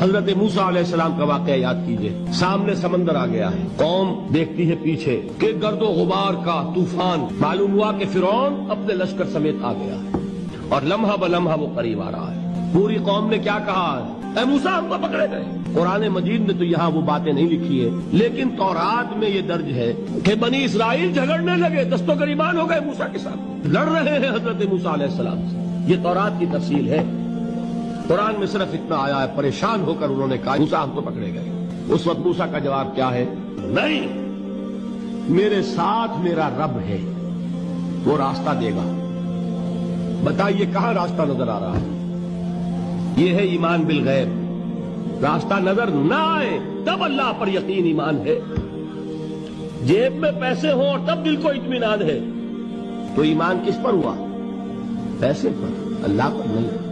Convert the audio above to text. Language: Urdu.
حضرت موسیٰ علیہ السلام کا واقعہ یاد کیجئے. سامنے سمندر آ گیا ہے، قوم دیکھتی ہے پیچھے کہ گرد و غبار کا طوفان. معلوم ہوا کہ فرعون اپنے لشکر سمیت آ گیا ہے اور لمحہ بلمحہ وہ قریب آ رہا ہے. پوری قوم نے کیا کہا؟ اے موسیٰ ہم کو پکڑے گئے. قرآن مجید نے تو یہاں وہ باتیں نہیں لکھی ہے، لیکن تورات میں یہ درج ہے کہ بنی اسرائیل جھگڑنے لگے، دست و گریبان ہو گئے موسیٰ کے ساتھ، لڑ رہے ہیں حضرت موسیٰ علیہ السلام سے. یہ تورات کی تفصیل ہے. قرآن میں صرف اتنا آیا ہے، پریشان ہو کر انہوں نے کہا موسیٰ ہم تو پکڑے گئے. اس وقت موسیٰ کا جواب کیا ہے؟ نہیں، میرے ساتھ میرا رب ہے، وہ راستہ دے گا. بتائیے کہاں راستہ نظر آ رہا ہے؟ یہ ہے ایمان بالغیب. راستہ نظر نہ آئے تب اللہ پر یقین ایمان ہے. جیب میں پیسے ہوں اور تب دل کو اطمینان ہے، تو ایمان کس پر ہوا؟ پیسے پر، اللہ پر نہیں.